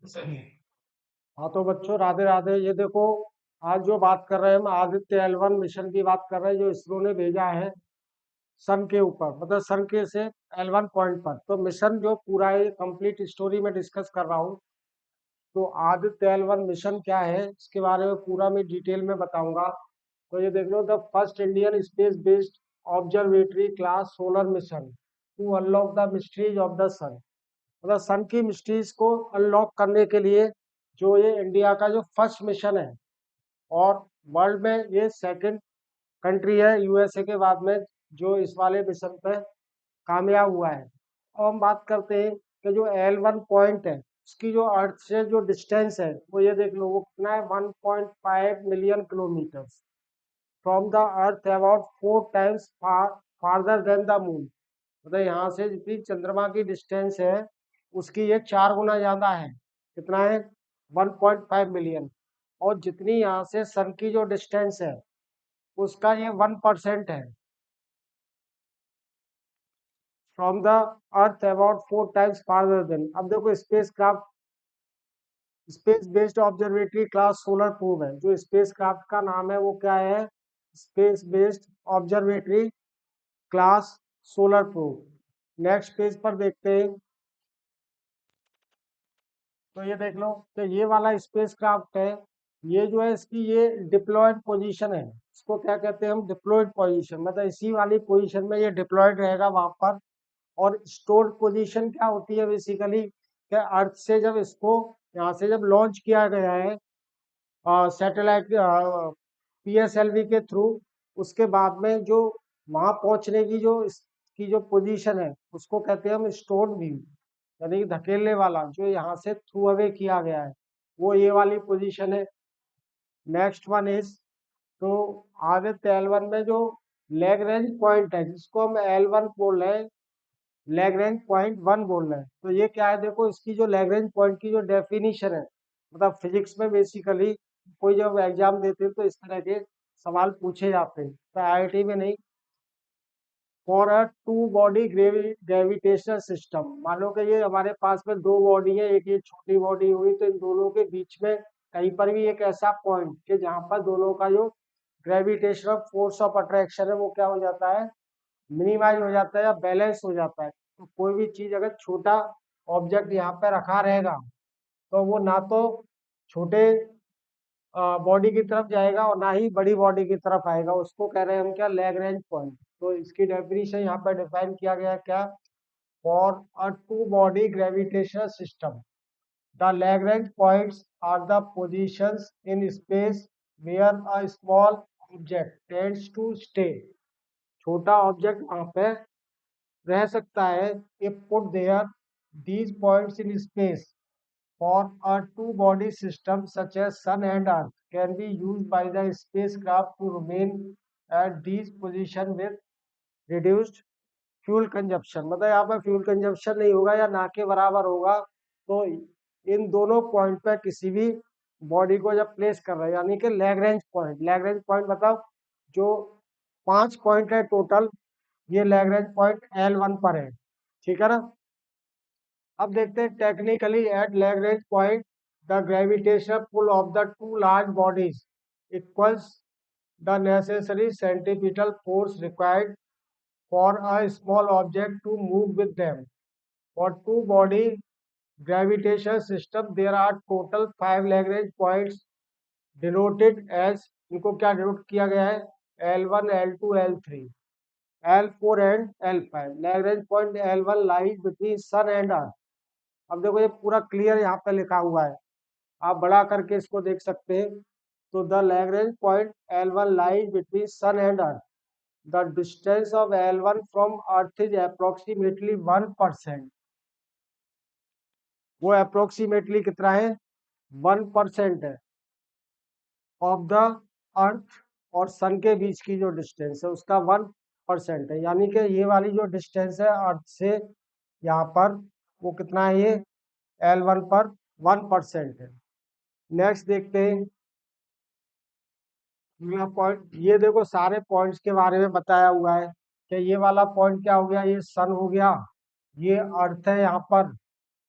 हाँ तो बच्चों, राधे राधे। ये देखो, आज जो बात कर रहे हैं हम आदित्य L1 मिशन की बात कर रहे हैं, जो इसरो ने भेजा है सन के ऊपर, मतलब सन के से L1 पॉइंट पर। तो मिशन जो पूरा है कंप्लीट स्टोरी में डिस्कस कर रहा हूँ। तो आदित्य L1 मिशन क्या है, इसके बारे में पूरा मैं डिटेल में बताऊंगा। तो ये देख लो, the first Indian space based observatory class solar mission to unlock the mysteries of the sun. मतलब सन की मिस्ट्रीज को अनलॉक करने के लिए जो ये इंडिया का जो फर्स्ट मिशन है, और वर्ल्ड में ये सेकंड कंट्री है यूएसए के बाद में जो इस वाले मिशन पे कामयाब हुआ है। अब हम बात करते हैं कि जो L1 पॉइंट है, उसकी जो अर्थ से जो डिस्टेंस है वो ये देख लो, वो कितना है, 1.5 million kilometre from the earth, about 4 times farther than the moon. मतलब यहाँ से जितनी चंद्रमा की डिस्टेंस है, उसकी ये 4 गुना ज्यादा है। कितना है? 1.5 मिलियन। और जितनी यहाँ से सन की जो डिस्टेंस है, उसका ये 1% है from the earth, about 4 times farther than. अब देखो, spacecraft space based observatory class solar probe है। जो स्पेस क्राफ्ट का नाम है वो क्या है? Space based observatory class solar probe. Next page पर देखते हैं। तो ये देख लो कि ये वाला स्पेस क्राफ्ट है, ये जो है इसकी ये डिप्लॉयड पोजीशन है। इसको क्या कहते हैं हम? Deployed position. मतलब इसी वाली पोजीशन में ये डिप्लॉयड रहेगा वहां पर। और स्टोर्ड पोजीशन क्या होती है बेसिकली, कि अर्थ से जब इसको यहाँ से जब लॉन्च किया गया है सैटेलाइट PSLV के थ्रू, उसके बाद में जो वहां पहुंचने की जो इसकी जो पोजीशन है, उसको कहते हैं हम स्टोर्ड व्यू। यानी कि धकेलने वाला जो यहाँ से थ्रू अवे किया गया है, वो ये वाली पोजीशन है। नेक्स्ट वन इज, तो आदित्य L1 में जो लैग्रेंज पॉइंट है, जिसको हम L1 बोल रहे हैं, लैग्रेंज पॉइंट 1 बोल रहे हैं, तो ये क्या है? देखो, इसकी जो लैग्रेंज पॉइंट की जो डेफिनेशन है, मतलब फिजिक्स में बेसिकली कोई जब एग्जाम देते हैं तो इस तरह के सवाल पूछे जाते हैं, तो IIT में नहीं। For a two body gravitational system, मान लो कि ये हमारे पास में दो बॉडी है, एक ये छोटी बॉडी हुई, तो इन दोनों के बीच में कहीं पर भी एक ऐसा पॉइंट कि जहां पर दोनों का जो ग्रेविटेशनल फोर्स ऑफ अट्रैक्शन है वो क्या हो जाता है? मिनिमाइज हो जाता है या बैलेंस हो जाता है। तो कोई भी चीज अगर छोटा ऑब्जेक्ट यहाँ पे रखा रहेगा, तो वो ना तो छोटे बॉडी की तरफ जाएगा और ना ही बड़ी बॉडी की तरफ आएगा। उसको कह रहे हैं हम क्या? Lagrange point. तो इसकी डेफिनेशन यहाँ पर डिफाइन किया गया है क्या? For a two body gravitational system, the Lagrange points are the positions in space where a small object tends to stay. छोटा ऑब्जेक्ट वहां पे रह सकता है if put there। these points in space for a two-body system such as Sun and Earth can be used by the spacecraft to remain at these position with reduced fuel consumption. मतलब यहाँ पर fuel consumption नहीं होगा या ना के बराबर होगा। तो इन दोनों पॉइंट पे किसी भी बॉडी को जब प्लेस कर रहे हैं, यानी कि लैग्रेंज पॉइंट मतलब जो 5 पॉइंट है टोटल, ये लैग्रेंज पॉइंट L1 पर है। ठीक है ना? अब देखते हैं technically at Lagrange point the gravitation pull of the two large bodies equals the necessary centripetal force required for a small object to move with them. For two body gravitation system there are total 5 Lagrange points denoted as, इनको क्या denote किया गया है? L1, L2, L3, L4 and L5। Lagrange point L1 lies between sun and earth. अब देखो, ये पूरा clear यहाँ पे लिखा हुआ है, आप बड़ा करके इसको देख सकते हैं। तो the Lagrange point L1 lies between sun and earth. The distance of L1 from earth is approximately 1%। वो अप्रोक्सीमेटली कितना है? 1% है ऑफ द अर्थ और सन के बीच की जो डिस्टेंस है उसका 1% है। यानी कि ये वाली जो डिस्टेंस है अर्थ से यहाँ पर, वो कितना है? ये L1 पर 1% है। नेक्स्ट देखते हैं अगला पॉइंट। ये देखो, सारे पॉइंट्स के बारे में बताया हुआ है कि ये वाला पॉइंट क्या हो गया? ये सन हो गया, ये अर्थ है यहाँ पर,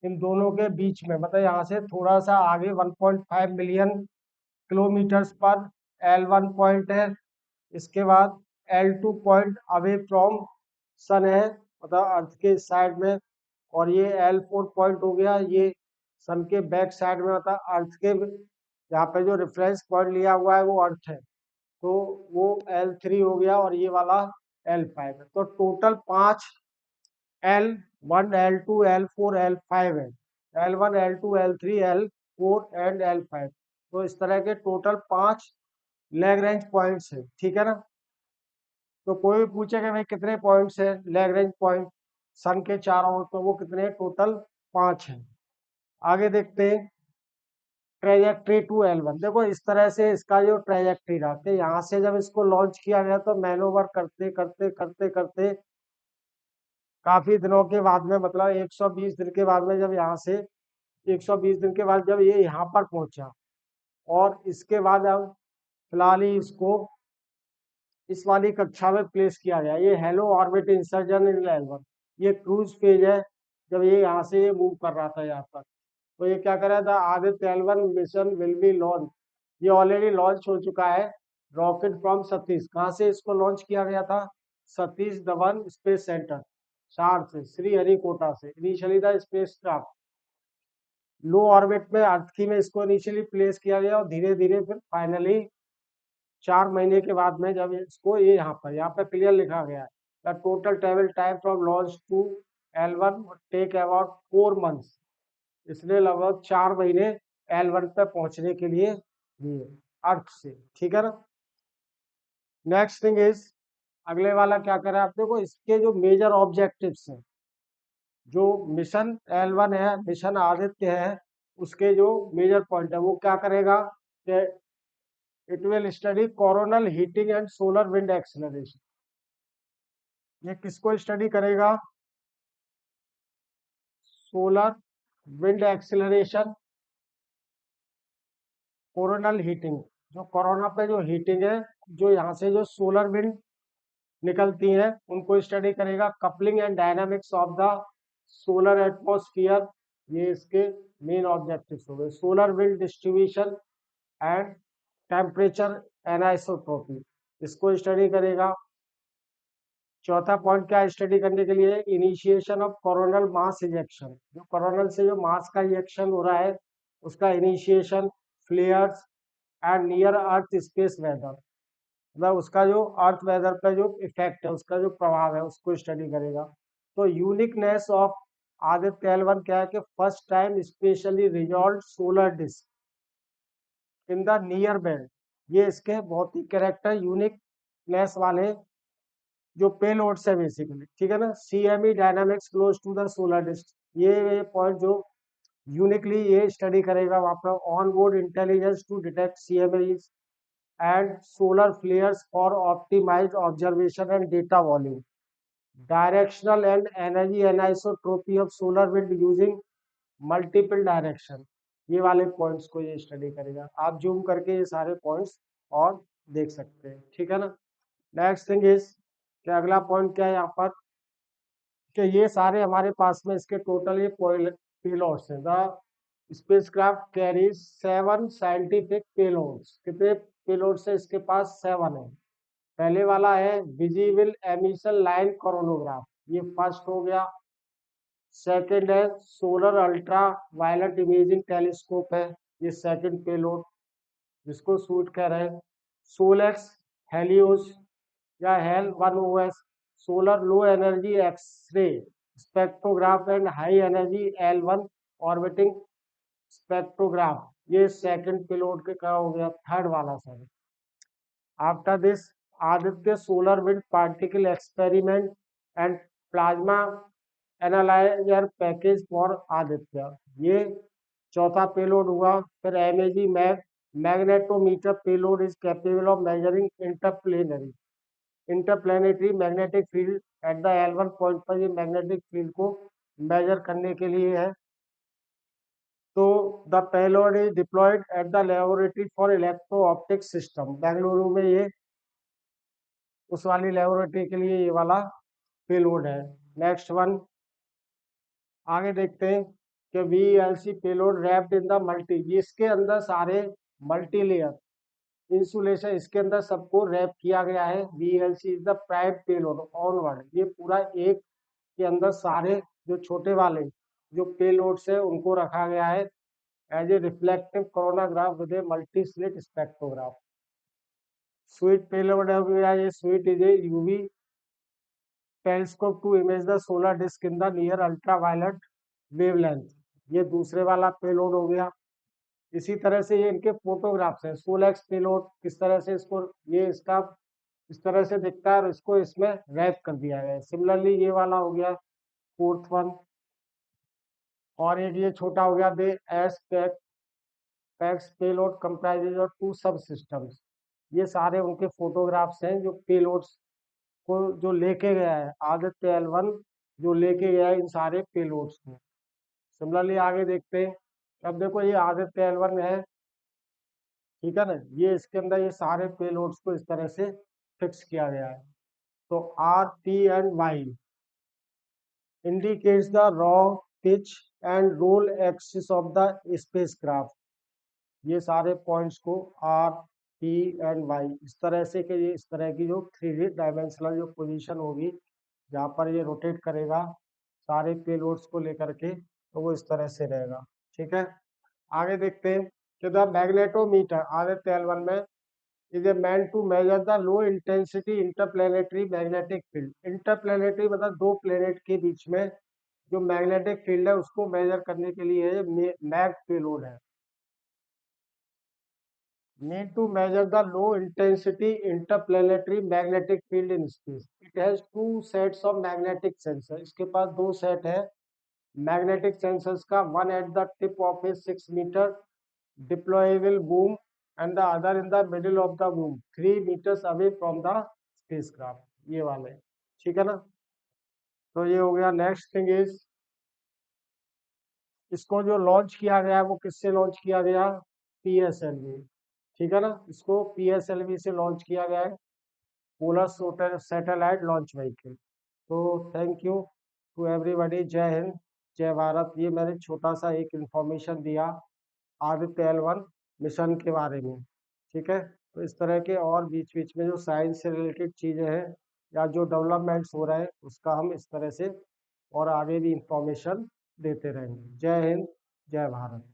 इन दोनों के बीच में, मतलब यहाँ से थोड़ा सा आगे 1.5 मिलियन किलोमीटर्स पर L1 पॉइंट है। इसके बाद L2 पॉइंट अवे फ्रॉम सन है, मतलब अर्थ के साइड में। और ये L4 पॉइंट हो गया, ये सन के बैक साइड में, मतलब अर्थ के यहाँ पे जो रेफरेंस पॉइंट लिया हुआ है वो अर्थ है, तो वो L3 हो गया, और ये वाला L5 है। तो total 5 L1, L2, L4, L5 है। L1, L2, L3, L4 and L5। तो इस तरह के टोटल 5 लैग्रेंज पॉइंट्स है, ठीक है ना। तो कोई भी पूछेगा भाई कितने पॉइंट्स है लैग्रेंज पॉइंट सन के चारों ओर, तो वो कितने टोटल 5 है। आगे देखते हैं ट्रेजेक्ट्री टू L1। देखो इस तरह से इसका जो ट्रेजेक्ट्री रहा कि यहाँ से जब इसको लॉन्च किया गया तो मैनोवर करते करते करते करते काफी दिनों के बाद में, मतलब 120 दिन के बाद में, जब यहाँ से 120 दिन के बाद जब ये यहाँ पर पहुंचा, और इसके बाद अब फिलहाल ही इसको इस वाली कक्षा में प्लेस किया गया। ये हेलो ऑर्बिट इंसर्जन इन L1, ये क्रूज फेज है, जब ये यहाँ से ये मूव कर रहा था यहाँ पर। तो ये क्या कर रहा था, Aditya L1 mission will be launch, ये ऑलरेडी लॉन्च हो चुका है। रॉकेट फ्रॉम सतीश, कहाँ से इसको लॉन्च किया गया था, सतीश धवन स्पेस सेंटर चार से, श्रीहरिकोटा से। Initially the space craft low orbit में अर्थ की में इसको इनिशियली प्लेस किया गया, और धीरे धीरे फिर फाइनली 4 महीने के बाद में जब इसको ये यहाँ पे क्लियर लिखा गया है, the total travel time from launch to L1 take about 4 months. इसलिए लगभग 4 महीने L1 पे पहुंचने के लिए लिए अर्थ से, ठीक है ना। नेक्स्ट थिंग इज, अगले वाला क्या करें आप देखो, इसके जो मेजर ऑब्जेक्टिव्स हैं, जो मिशन L1 है, मिशन आदित्य है, उसके जो मेजर पॉइंट है वो क्या करेगा कि it will study coronal heating and solar wind acceleration. ये किसको स्टडी करेगा, solar wind acceleration, coronal heating, जो कोरोना पे जो हीटिंग है, जो यहाँ से जो सोलर विंड निकलती हैं उनको स्टडी करेगा। Coupling and dynamics of the solar atmosphere, ये इसके मेन ऑब्जेक्टिव्स हो गए। Solar wind distribution and temperature anisotropy, इसको स्टडी करेगा। चौथा पॉइंट क्या स्टडी करने के लिए, initiation of coronal mass ejection, जो कोरोनल से जो मास का इजेक्शन हो रहा है उसका initiation, flares and near earth space weather, मतलब उसका जो अर्थ वेदर का जो इफेक्ट है, उसका जो प्रभाव है उसको स्टडी करेगा। तो यूनिकनेस ऑफ आदित्य L1 क्या है कि first time spatially resolve solar disc in the near belt, ये इसके बहुत ही कैरेक्टर यूनिकनेस वाले जो पेलोड्स है बेसिकली, ठीक है ना। CME dynamics close to the solar disc, ये पॉइंट जो यूनिकली ये स्टडी करेगा वहां पर। On board intelligence to detect CMEs and solar flares for optimised observation and data volume, directional and energy anisotropy of solar wind using multiple direction, ये वाले points को ये स्टडी करेगा। आप जूम करके ये सारे पॉइंट्स और देख सकते हैं, ठीक है ना। नेक्स्ट थिंग इज कि अगला पॉइंट क्या है यहाँ पर, कि ये सारे हमारे पास में इसके टोटल ये पेलोड्स हैं। The spacecraft carries 7 scientific payloads, कितने पेलोड्स है इसके पास, 7 है। पहले वाला है विजिबल एमिशन लाइन कोरोनोग्राफ, ये फर्स्ट हो गया। सेकंड है solar ultra violet imaging telescope है, ये सेकंड पेलोड जिसको सूट कह रहे हैं। सोलेक्स हेलियोस या हेल 1OS, solar low energy X ray spectrograph and high energy L1 orbiting spectrograph, ये सेकंड पेलोड के क्या हो गया, थर्ड वाला sir. After this Aditya solar wind particle experiment and plasma analyser package for Aditya, ये चौथा पेलोड हुआ। फिर MEG magnetometer payload is capable of measuring interplanetary magnetic field at the L1 point पर, ये मैग्नेटिक फील्ड को मेजर करने के लिए है। तो the payload is diploid at the laboratory for electro optic system, Bengaluru में ये उस वाली लेबोरेटरी के लिए ये वाला पेलोड है। नेक्स्ट वन आगे देखते हैं कि VLC payload wrapped in the multi, इसके अंदर सारे मल्टी लेयर इंसुलेशन इसके अंदर सबको रैप किया गया है। VLC is the prime payload onward, ये पूरा एक के अंदर सारे जो छोटे वाले जो पेलोड्स है उनको रखा गया है as a reflective coronagraph with a multi slit spectrograph. Sweet payload हो गया, ये sweet is a UV periscope to image the solar disc in the near ultraviolet wavelength, ये दूसरे वाला पेलोड हो गया। इसी तरह से ये इनके फोटोग्राफ्स हैं। सोलेक्स पेलोड किस तरह से इसको, ये इसका इस तरह से दिखता है और इसको इसमें रैप कर दिया गया है। सिमिलरली ये वाला हो गया फोर्थ वन, और एक ये छोटा हो गया the ASPEX payload comprises of two sub systems, ये सारे उनके फोटोग्राफ्स हैं जो पेलोड्स को जो लेके गया है आदित्य L1, जो लेके गया है इन सारे पेलोड्स को। सिमिलरली आगे देखते हैं। अब देखो ये आदित्य L1 है, ठीक है ना, ये इसके अंदर ये सारे पेलोड्स को इस तरह से फिक्स किया गया है। तो R, P and Y indicates the raw pitch and roll axis of the spacecraft, ये सारे पॉइंट्स को R, P and Y इस तरह से कि ये इस तरह की जो 3D डायमेंशनल जो पोजीशन होगी जहाँ पर ये रोटेट करेगा सारे पेलोड्स को लेकर के, तो वो इस तरह से रहेगा। ठीक है, आगे देखते हैं कि द मैग्नेटोमीटर आदित्य L1 में is a meant to measure the low intensity interplanetary magnetic field. Interplanetary मतलब दो प्लेनेट के बीच में जो मैग्नेटिक फील्ड है उसको मेजर करने के लिए मैग पेलोड है। need to measure the low intensity interplanetary magnetic field in space. It has two sets of magnetic sensors, इसके पास दो सेट है मैग्नेटिक सेंसर्स का, one at the tip of a 6 meter deployable boom and the other in the middle of the boom 3 meters away from the spacecraft, ये वाले, ठीक है ना। तो ये हो गया। नेक्स्ट थिंग इज इसको जो लॉन्च किया गया है वो किससे लॉन्च किया गया, PSLV, ठीक है ना, इसको PSLV से लॉन्च किया गया है, पोलर सैटेलाइट लॉन्च व्हीकल। तो थैंक यू टू एवरीबॉडी, जय हिंद जय भारत। ये मैंने छोटा सा एक इंफॉर्मेशन दिया आदित्य L1 मिशन के बारे में, ठीक है। तो इस तरह के और बीच बीच में जो साइंस से रिलेटेड चीज़ें हैं या जो डेवलपमेंट्स हो रहे हैं उसका हम इस तरह से और आगे भी इंफॉर्मेशन देते रहेंगे। जय हिंद जय भारत।